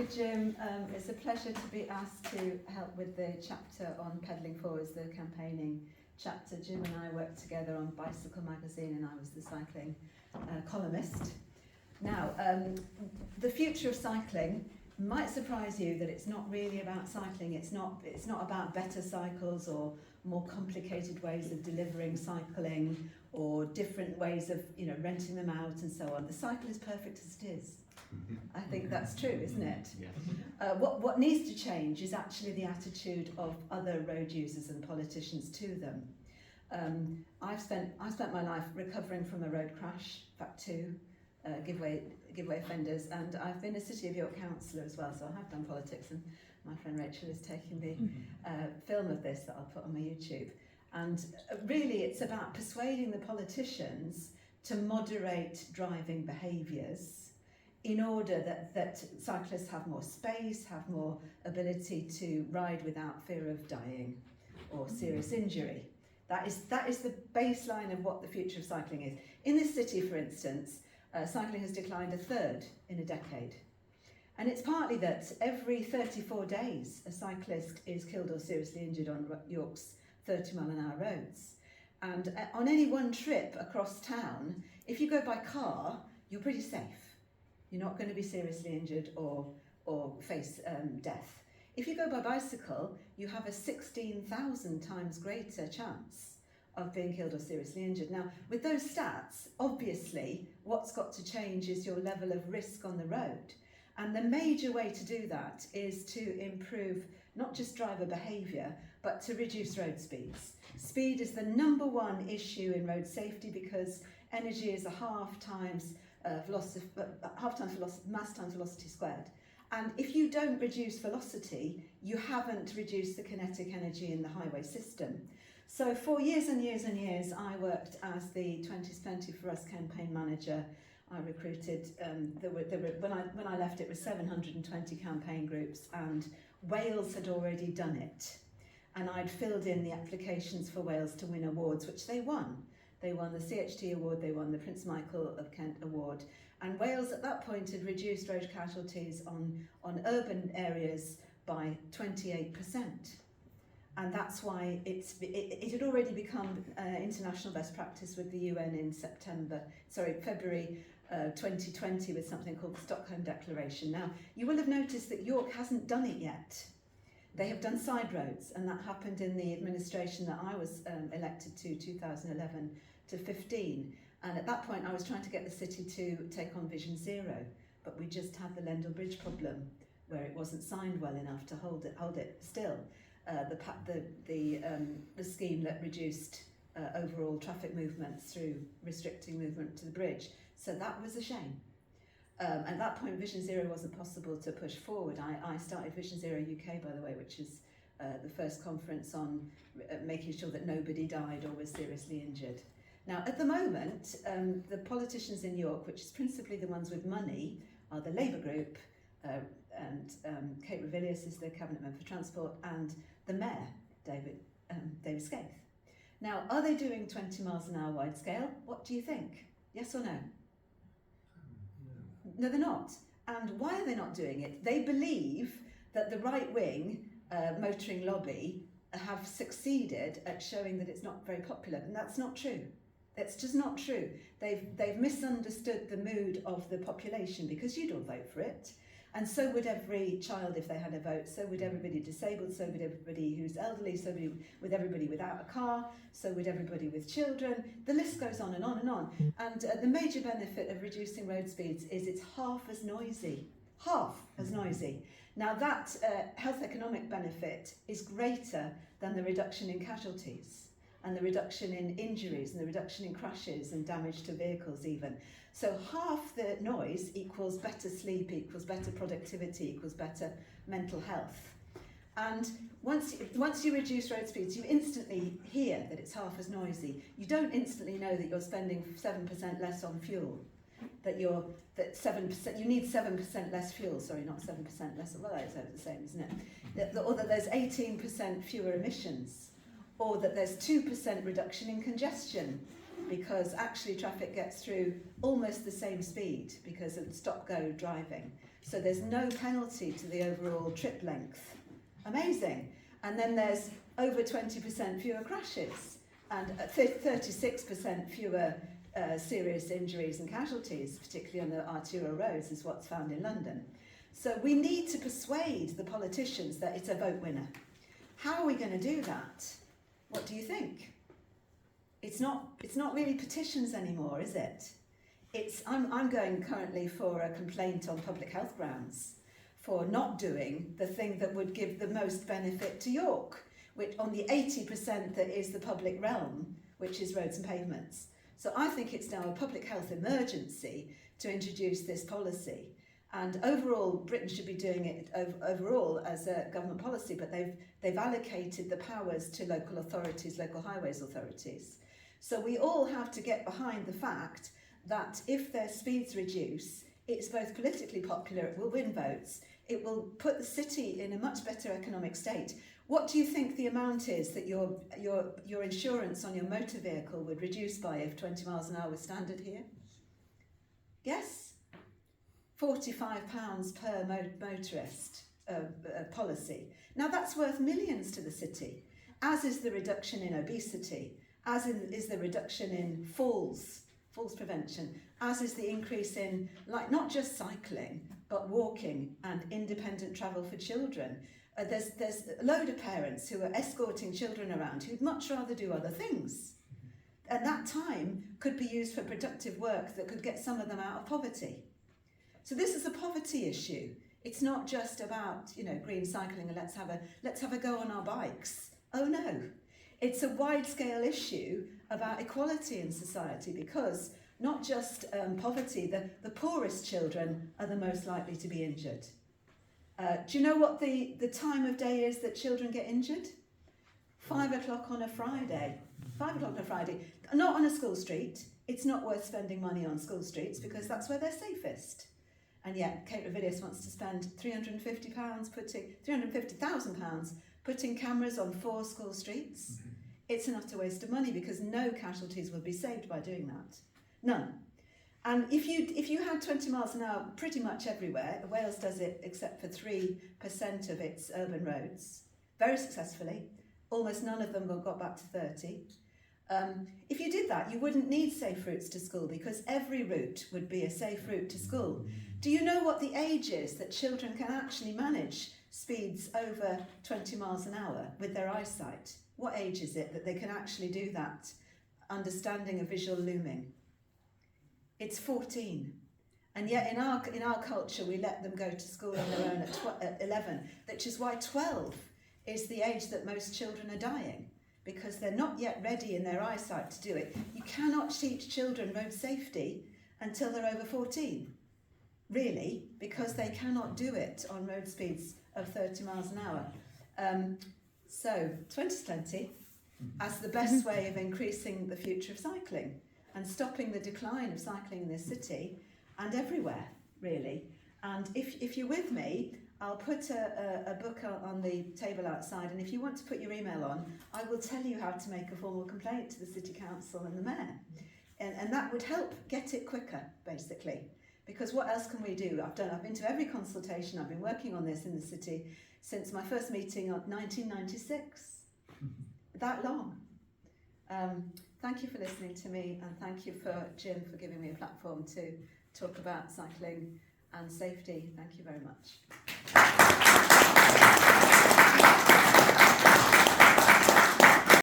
you, Jim. It's a pleasure to be asked to help with the chapter on Pedalling Fowards, the campaigning chapter. Jim and I worked together on Bicycle magazine, and I was the cycling columnist. Now, the future of cycling might surprise you that it's not really about cycling. It's not about better cycles or more complicated ways of delivering cycling or different ways of renting them out and so on. The cycle is perfect as it is. I think that's true, isn't it? Yes. What needs to change is actually the attitude of other road users and politicians to them. I've spent my life recovering from a road crash, in fact two, giveaway offenders, and I've been a City of York councillor as well, so I have done politics, and my friend Rachael is taking the film of this that I'll put on my YouTube. And really it's about persuading the politicians to moderate driving behaviours in order that cyclists have more space, have more ability to ride without fear of dying or serious injury. That is the baseline of what the future of cycling is. In this city, for instance, cycling has declined a third in a decade. And it's partly that every 34 days a cyclist is killed or seriously injured on York's 30-mile-an-hour roads. And on any one trip across town, if you go by car, you're pretty safe. You're not going to be seriously injured or face death. If you go by bicycle, you have a 16,000 times greater chance of being killed or seriously injured. Now, with those stats, obviously, what's got to change is your level of risk on the road. And the major way to do that is to improve not just driver behaviour, but to reduce road speeds. Speed is the #1 issue in road safety because energy is a mass times velocity squared. And if you don't reduce velocity, you haven't reduced the kinetic energy in the highway system. So for years and years and years, I worked as the 20's Plenty for Us campaign manager. I recruited, when I left it was 720 campaign groups, and Wales had already done it. And I'd filled in the applications for Wales to win awards, which they won. They won the CHT award, they won the Prince Michael of Kent award. And Wales at that point had reduced road casualties on urban areas by 28%. And that's why it had already become international best practice with the UN in February 2020 with something called the Stockholm Declaration. Now, you will have noticed that York hasn't done it yet. They have done side roads, and that happened in the administration that I was elected to, 2011 to 15. And at that point, I was trying to get the city to take on Vision Zero, but we just had the Lendal Bridge problem, where it wasn't signed well enough to hold it still. The scheme that reduced overall traffic movements through restricting movement to the bridge. So that was a shame. At that point, Vision Zero wasn't possible to push forward. I started Vision Zero UK, by the way, which is the first conference on making sure that nobody died or was seriously injured. Now, at the moment, the politicians in York, which is principally the ones with money, are the Labour Group, and Kate Ravilious is the Cabinet Member for Transport, and the Mayor, David Scaife. Now, are they doing 20 miles an hour wide scale? What do you think? Yes or no? No, they're not. And why are they not doing it? They believe that the right-wing motoring lobby have succeeded at showing that it's not very popular, and that's not true. That's just not true. They've misunderstood the mood of the population, because you'd all vote for it. And so would every child if they had a vote, so would everybody disabled, so would everybody who's elderly, so would everybody without a car, so would everybody with children. The list goes on and on and on. And the major benefit of reducing road speeds is it's half as noisy. Half as noisy. Now that health economic benefit is greater than the reduction in casualties, and the reduction in injuries, and the reduction in crashes and damage to vehicles even. So half the noise equals better sleep, equals better productivity, equals better mental health. And once you reduce road speeds, you instantly hear that it's half as noisy. You don't instantly know that you're spending 7% less on fuel. That you need 7% less fuel, sorry, not 7% less, well, it's the same, isn't it? Or that there's 18% fewer emissions, or that there's 2% reduction in congestion, because actually traffic gets through almost the same speed because of stop-go driving. So there's no penalty to the overall trip length. Amazing. And then there's over 20% fewer crashes and 36% fewer serious injuries and casualties, particularly on the arterial roads, is what's found in London. So we need to persuade the politicians that it's a vote winner. How are we going to do that? What do you think? It's not really petitions anymore, is it? I'm going currently for a complaint on public health grounds for not doing the thing that would give the most benefit to York, which on the 80% that is the public realm, which is roads and pavements. So I think it's now a public health emergency to introduce this policy. And overall, Britain should be doing it overall as a government policy, but they've allocated the powers to local authorities, local highways authorities. So we all have to get behind the fact that if their speeds reduce, it's both politically popular, it will win votes, it will put the city in a much better economic state. What do you think the amount is that your insurance on your motor vehicle would reduce by if 20 miles an hour was standard here? Yes? £45 per motorist policy. Now that's worth millions to the city, as is the reduction in obesity, as is the reduction in falls prevention, as is the increase in, like, not just cycling, but walking and independent travel for children. There's a load of parents who are escorting children around who'd much rather do other things. And that time could be used for productive work that could get some of them out of poverty. So this is a poverty issue. It's not just about, green cycling and let's have a go on our bikes. Oh no. It's a wide-scale issue about equality in society, because not just poverty, the poorest children are the most likely to be injured. Do you know what the time of day is that children get injured? 5 o'clock on a Friday. 5 o'clock on a Friday. Not on a school street. It's not worth spending money on school streets because that's where they're safest. And yet Ravilious wants to spend £350,000 putting cameras on 4 school streets. It's an utter waste of money because no casualties will be saved by doing that. None. And if you had 20 miles an hour pretty much everywhere, Wales does it except for 3% of its urban roads, very successfully. Almost none of them got back to 30. If you did that, you wouldn't need safe routes to school because every route would be a safe route to school. Do you know what the age is that children can actually manage speeds over 20 miles an hour with their eyesight? What age is it that they can actually do that, understanding of visual looming? It's 14. And yet in our culture, we let them go to school on their own at 11, which is why 12 is the age that most children are dying, because they're not yet ready in their eyesight to do it. You cannot teach children road safety until they're over 14, really, because they cannot do it on road speeds of 30 miles an hour. So 2020 as the best way of increasing the future of cycling and stopping the decline of cycling in this city and everywhere, really. And if you're with me, I'll put a book on the table outside, and if you want to put your email on, I will tell you how to make a formal complaint to the City Council and the Mayor. And that would help get it quicker, basically. Because what else can we do? I've been to every consultation, I've been working on this in the city since my first meeting of 1996. That long. Thank you for listening to me, and thank you for Jim for giving me a platform to talk about cycling and safety. Thank you very much.